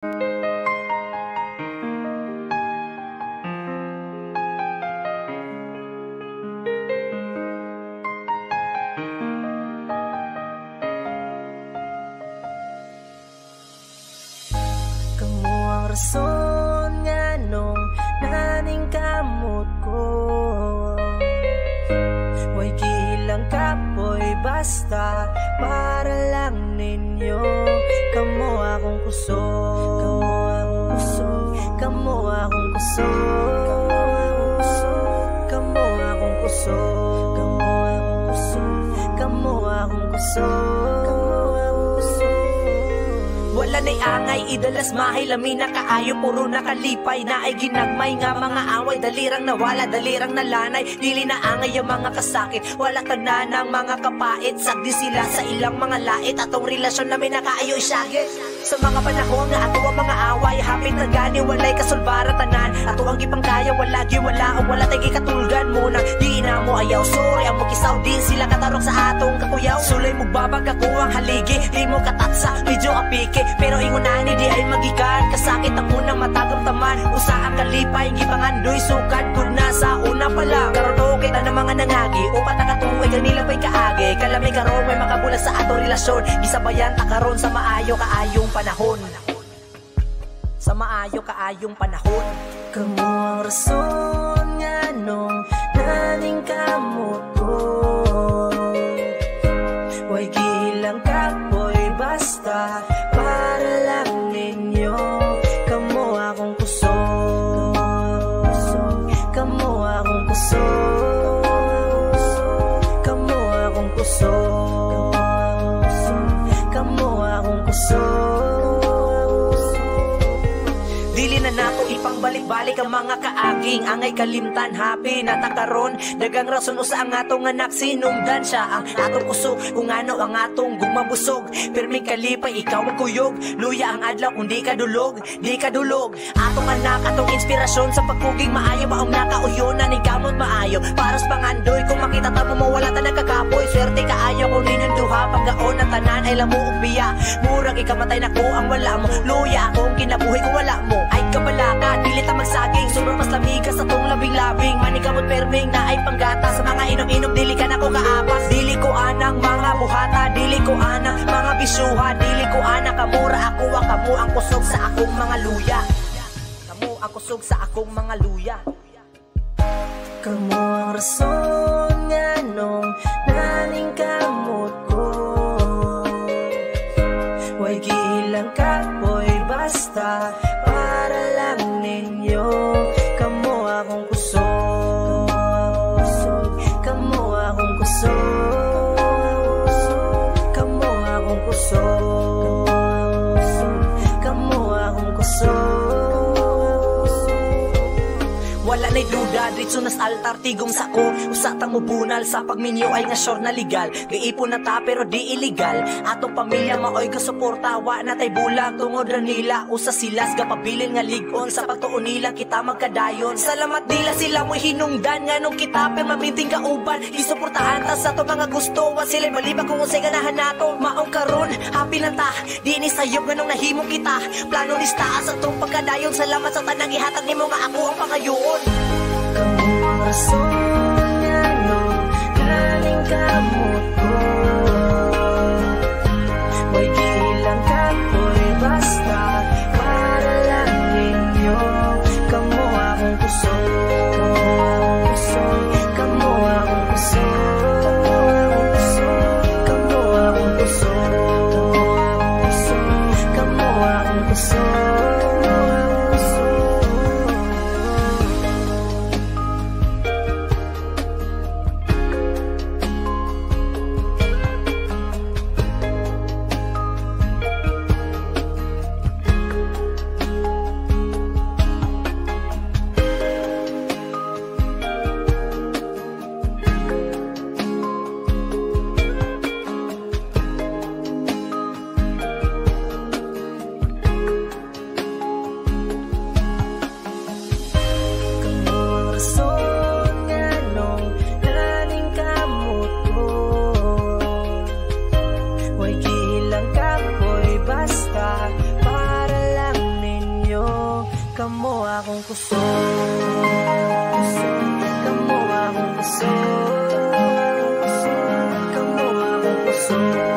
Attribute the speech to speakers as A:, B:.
A: Kamu ang rason nga nung naning kamot ko. Way gilang kapoy basta para lang ninyo. Kamu akong kusog, kamu akong kusog, kamu akong kusog, kamu akong kusog. Wala na'y angay, idalas mahay lamin na kaayo, puro nakalipay na ay ginagmay nga mga away, dalirang nawala, dalirang nalanay, dili na angay ang mga kasakit, wala ka na ng mga kapait, sagdi sila sa ilang mga lait, atong relasyon namin na kaayo isyagit. Sa mga panahon nga ato ang mga away, hapit na gani, walay kasulbara tanan, ato ang gipangkaya, wala o wala tayo gikatulgan mo na, di na mo ayaw, sorry, ang mukisaw din sila katarok sa atong kakuyaw, sulay mo babag ako ang haligi, di mo katatsa, medyo apike, pero ingunani di ay magikan, kasakit ang unang matagamtaman, usa ang kalipay, gipangandoy sukad, kung nasa una pa lang, karoon kita ng mga nangagi, upat nakatuway, ganila pa'y kaagi, kalamay karoon, may makabulag sa atong relasyon, gisabayan takaron sa maayo kaayong panahon, sa maayo kaayong panahon. Kamu ang rason nga nung naning kamot ko. Way gilang kapoy basta para lang ninyo. Kamu akong kusog, kamu akong kusog, kamu akong kusog, kamu akong kusog. Dili na nato ipangbalik-balik ang mga kaaging angay kalimtan happy natakaron dagang rason usa ang atong anak sinungdan siya ang atong uso kung ano ang atong gumabusog pirmi kalipay ikaw ang kuyog luya ang adlaw kung di ka dulog atong anak atong inspirasyon sa pagpuging maayo maong nakauyonan ni gamot maayo paras pangandoy kung makita ta mo mawala ta nagkakapoy swerte kaayo kung linyong duha paggaon na tanan ay lamuog biya murag ikamatay na ko ang wala mo luya akong kinabuhi kung wala mo ay kabalaka, dili ta magsaging sobrang mas lamig ka sa tong labing-labing manigamot perming na ay panggata sa mga inom-inom dili ka na ko kaapas dili ko anang mga buhata dili ko anang mga bisyuha dili ko anang kamura ako ang kamu ang kusog sa akong mga luya kamu ang kusog sa akong mga luya. Kamu ang rason nga nung naning kamot ko. Way gilang kapoy basta para lang ninyo. Kamu akong kusog, kamu akong kusog, kamu akong kusog, kamu akong kusog. Wala na'y duda, dritso nas altar tigong sako usatang mubunal sa pagminyo ay nga sure na legal gaipon na ta pero di illegal atong pamilya maoy kasuporta wa na tay bulag tungod ra nila usa silas gapabilin nga ligon sa pagtuon nila kita magkadayon salamat nila sila mo'y hinungdan nga nung kita pero maminting kauban gisuportahan ta sa to mga gusto wa sila malibag kung unsay ganahan nato maong karon happy na ta di ni sayop nga nung nahimo kita plano lista sa tong pagkadayon salamat sa tanang ihatag nimo nga ako ang pangayoon. Kamu ang rason nga nung naning kamot ko. Way gilang kapoy basta para lang ninyo. Kamu akong kusog, kamu akong kusog, kamu akong kusog, kamu akong kusog. Kamo akong kuso, kamo akong kuso, kamo akong kuso.